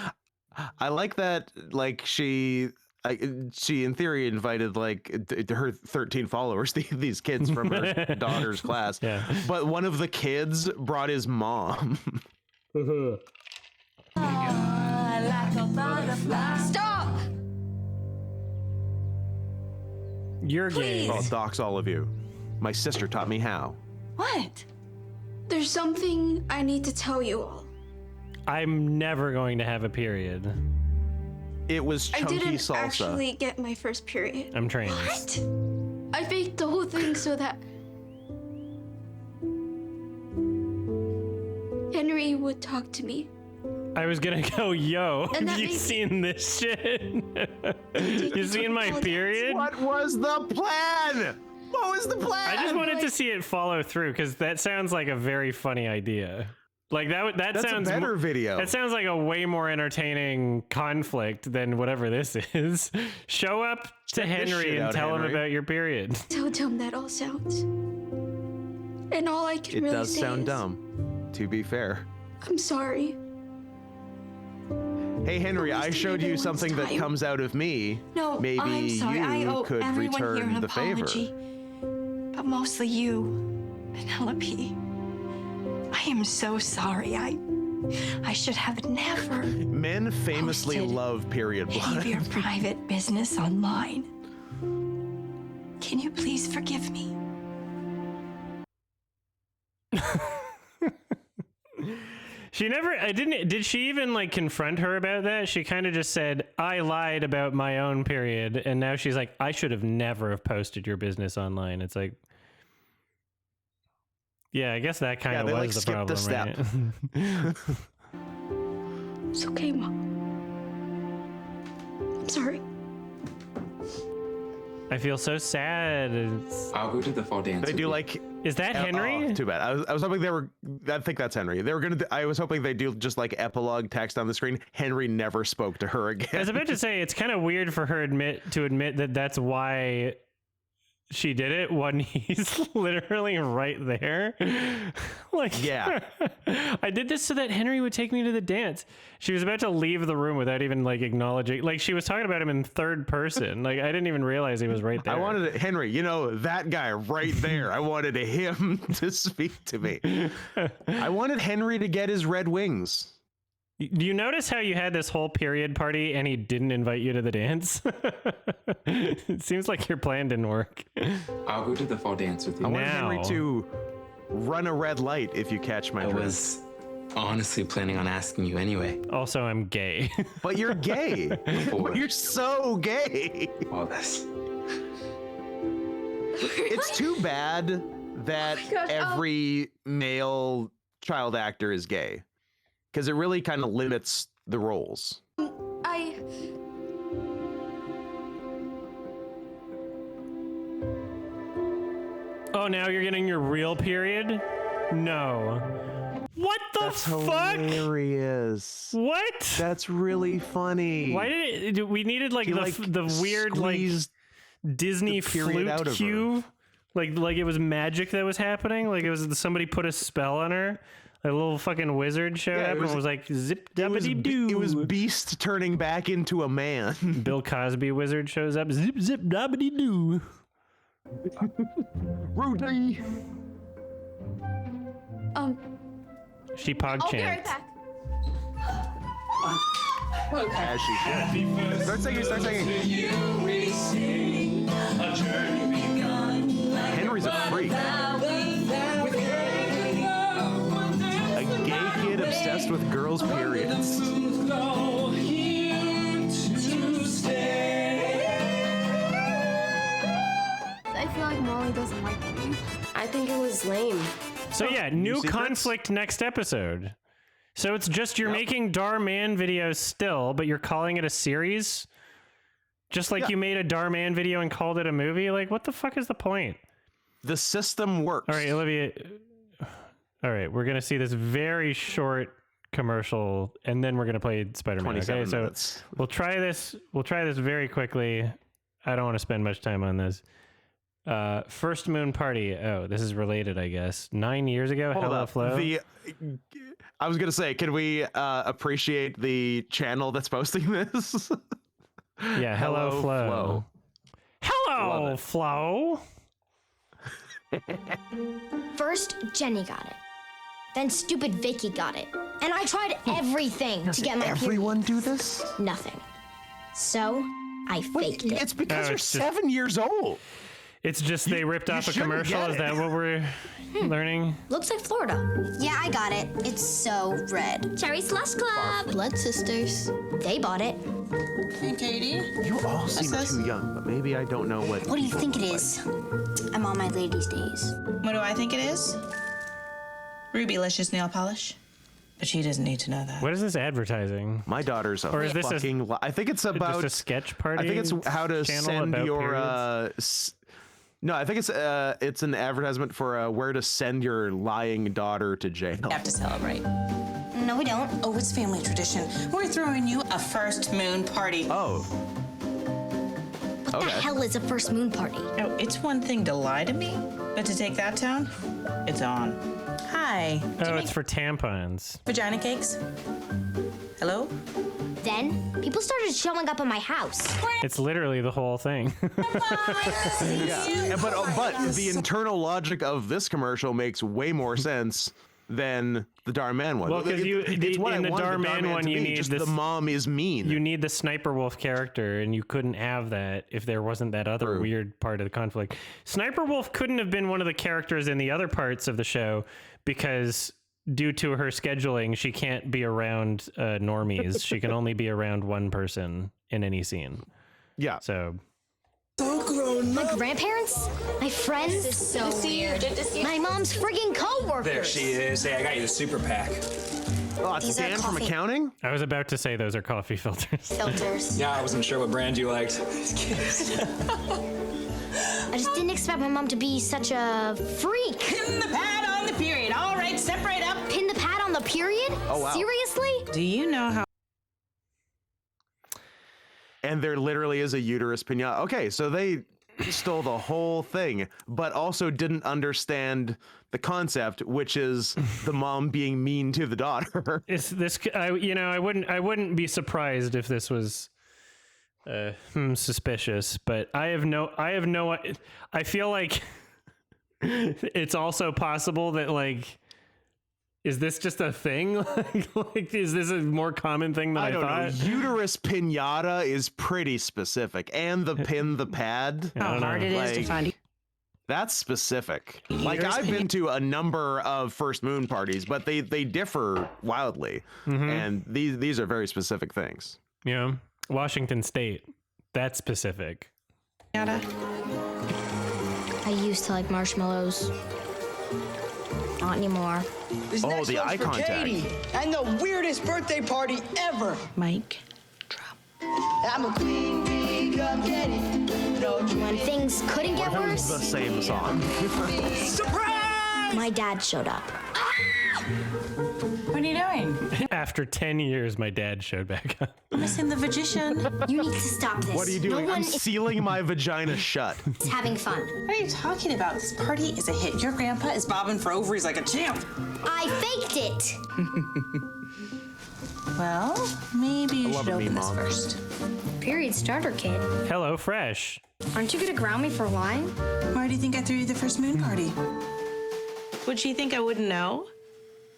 I like that. Like she in theory invited like her 13 followers, these kids from her daughter's class. Yeah. But one of the kids brought his mom. Stop! You're gay. I'll dox all of you. My sister taught me how. What? There's something I need to tell you all. I'm never going to have a period. It was I chunky didn't salsa. actually get my first period. I'm trans. What? I faked the whole thing so that Henry would talk to me. I was gonna go, yo, And have that you made- seen this shit? You seen my All period? What was the plan? What was the plan? I just wanted to see it follow through because that sounds like a very funny idea. Like that That's sounds a better video. That sounds like a way more entertaining conflict than whatever this is. Show up to Check this Henry shit and out, tell him Henry. about your period. How dumb that all sounds. And all I can It really does say sound is, dumb, to be fair. I'm sorry. Hey Henry, I wasting showed you everyone's something that time. comes out of me. No, Maybe I'm sorry. I you owe could everyone here return an the favor. apology. But mostly you, Penelope. I am so sorry. I should have never Men famously Posted love period any blood. of your private business online. Can you please forgive me? She never, did she even like confront her about that? She kind of just said, I lied about my own period. And now she's like, I should have never have posted your business online. It's like, yeah, I guess that kind Yeah, of they, was like, the skipped a problem, right? It's okay, Mom. I'm sorry. I feel so sad. I'll go to the fall dance. They with do you. like. Is that Henry? Oh, too bad. I was hoping they were. I think that's Henry. They were gonna. I was hoping they do just like epilogue text on the screen. Henry never spoke to her again. I was about to say it's kind of weird for her to admit that that's why she did it when he's literally right there. Like, Yeah. I did this so that Henry would take me to the dance. She was about to leave the room without even like acknowledging. Like she was talking about him in third person. Like I didn't even realize he was right there. I wanted Henry, you know, that guy right there. I wanted him to speak to me. I wanted Henry to get his red wings. Do you notice how you had this whole period party and he didn't invite you to the dance? It seems like your plan didn't work. I'll go to the fall dance with you. I wanted Now- Henry to run a red light, if you catch my I drift. was honestly planning on asking you anyway. Also, I'm gay. But you're gay. For You're so gay. all this. It's too bad that every male child actor is gay, because it really kind of limits the roles. Oh, now you're getting your real period? No. What the That's fuck? hilarious. What? That's really funny. Why did it? We needed like the weird like Disney flute out of cue, like it was magic that was happening. Like it was somebody put a spell on her. A little fucking wizard showed up and was like zip dabbity doo. It was Beast turning back into a man. Bill Cosby wizard shows up. Zip zip dabbity doo. Rudy. She pog I'll be right chants. back. As she should. Start singing. Henry's a freak. A gay kid obsessed with girls' periods. I feel like Molly doesn't like me. I think it was lame. So yeah, new secrets? conflict next episode. So it's just you're making Dhar Mann videos still, but you're calling it a series? Just like you made a Dhar Mann video and called it a movie? Like, what the fuck is the point? The system works. All right, Olivia. All right, we're going to see this very short commercial, and then we're going to play Spider-Man. 27 Okay, so minutes. we'll try this very quickly. I don't want to spend much time on this. First Moon Party. Oh, this is related, I guess. 9 years ago, Hold Hello up. Flo. I was gonna say, can we appreciate the channel that's posting this? Yeah, Hello Flo. Hello Flo. First, Jenny got it. Then stupid Vicky got it. And I tried everything to get my Everyone do this? Nothing. So, I faked it. It's because Oh, you're it's just- 7 years old. It's just they ripped off a shouldn't commercial. get Is it. that what we're learning? Looks like Florida. Yeah, I got it. It's so red. Cherry Slush Club. Blood sisters. They bought it. Hey, Katie. You all seem too young, but maybe I don't know what. What do you think it is? I'm on my ladies' days. What do I think it is? Rubylicious nail polish. But she doesn't need to know that. What is this advertising? My daughter's a Or is this a- fucking. I think it's about. Just a sketch party? I think it's how to channel send about your. periods? No, I think it's an advertisement for where to send your lying daughter to jail. We have to celebrate. No, we don't. Oh, it's family tradition. We're throwing you a first moon party. Oh. What the hell is a first moon party? Oh, it's one thing to lie to me, but to take that tone, it's on. Hi. Oh, it's for tampons. Vagina cakes? Hello? Then, people started showing up at my house. It's literally the whole thing. Yeah, but the internal logic of this commercial makes way more sense than the Dhar Mann one. Well, because it's what in I the wanted Dhar Mann one, to you be, need just this. the mom is mean. You need the Sniper Wolf character, and you couldn't have that if there wasn't that other weird part of the conflict. Sniper Wolf couldn't have been one of the characters in the other parts of the show because due to her scheduling, she can't be around normies. She can only be around one person in any scene. Yeah. So. My grandparents? My friends? This is so weird. My mom's friggin' coworkers. There she is. Hey, I got you the super pack. Oh, it's These are Dan from coffee. accounting? I was about to say those are coffee filters. Filters. Yeah, I wasn't sure what brand you liked. I just didn't expect my mom to be such a freak. Pin the pad on the period. All right, separate up. Pin the pad on the period? Oh, wow. Seriously? Do you know how? And there literally is a uterus pinata. Okay, so they stole the whole thing, but also didn't understand the concept, which is the mom being mean to the daughter. Is this? I wouldn't be surprised if this was suspicious, but I have no. I feel like it's also possible that like. Is this just a thing? like, is this a more common thing than I don't thought? know. Uterus pinata is pretty specific, and the pin, the pad. How hard it is to find. That's specific. Uterus Like I've been to a number of first moon parties, but they differ wildly, and these are very specific things. Yeah, Washington State. That's specific. I used to like marshmallows. Not anymore. This Oh, next the one's eye for contact. Katie, and the weirdest birthday party ever. Mike. I'm a queen bee, come get it. No When things couldn't get What if it was worse, the same song? surprise! my dad showed up. What are you doing? After 10 years, my dad showed back up. I'm missing the magician. You need to stop this. What are you doing? No one I'm sealing my vagina shut. is having fun. What are you talking about? This party is a hit. Your grandpa is bobbing for ovaries like a champ. I faked it. Well, maybe you love should a me, open this Mom. first. Period starter kit. Hello Fresh. Aren't you gonna ground me for lying? Why do you think I threw you the first moon party? Would she think I wouldn't know?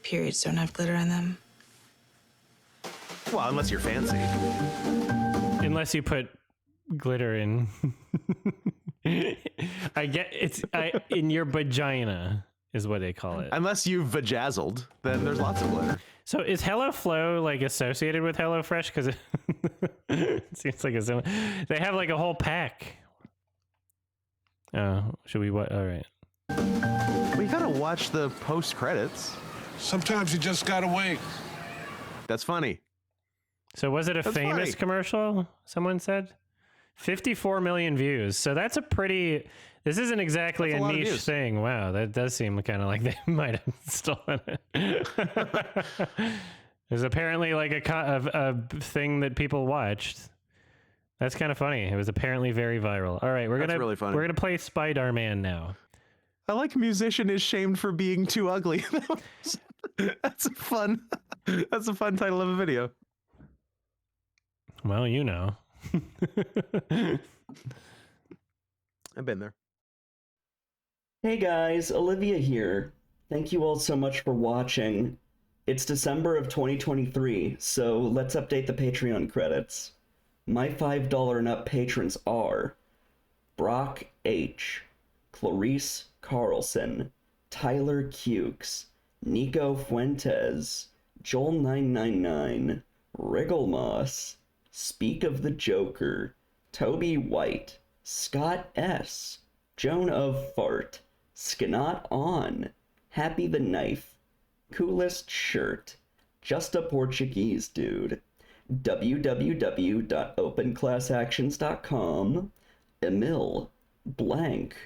Periods don't have glitter on them. Well, unless you're fancy. Unless you put glitter in. I get it's in your vagina is what they call it. Unless you've vajazzled, then there's lots of glitter. So is HelloFlow like associated with HelloFresh? Because it seems like it's they have like a whole pack. Oh, should we what? All right. We gotta watch the post credits. Sometimes you just gotta wait. That's funny. So was it a That's famous funny. commercial? Someone said 54 million views. So that's a pretty. This isn't exactly That's a a lot of niche views. thing. Wow, that does seem kind of like they might have stolen it. There's apparently like a thing that people watched. That's kind of funny. It was apparently very viral. All right, That's really funny. we're gonna play Spider Man now. I like musician is shamed for being too ugly. That's a fun title of a video. Well, you know. I've been there. Hey guys, Olivia here. Thank you all so much for watching. It's December of 2023, so let's update the Patreon credits. My $5 and up patrons are Brock H, Clarice Carlson, Tyler Cukes, Nico Fuentes, Joel999, Wrigglemoss, Speak of the Joker, Toby White, Scott S, Joan of Fart, Skanot On, Happy the Knife, Coolest Shirt, Just a Portuguese Dude, www.openclassactions.com, Emil, Blank,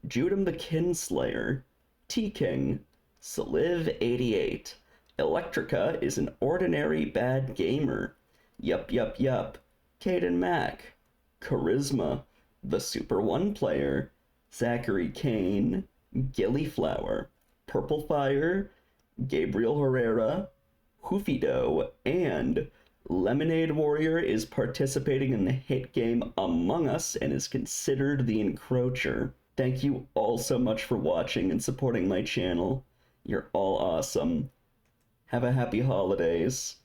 Judah McKinslayer, T-King, Saliv88, Electrica is an ordinary bad gamer, Yup, Caden Mack, Charisma, The Super One Player, Zachary Kane, Gillyflower, Purple Fire, Gabriel Herrera, Hoofido, and Lemonade Warrior is participating in the hit game Among Us and is considered the encroacher. Thank you all so much for watching and supporting my channel. You're all awesome. Have a happy holidays.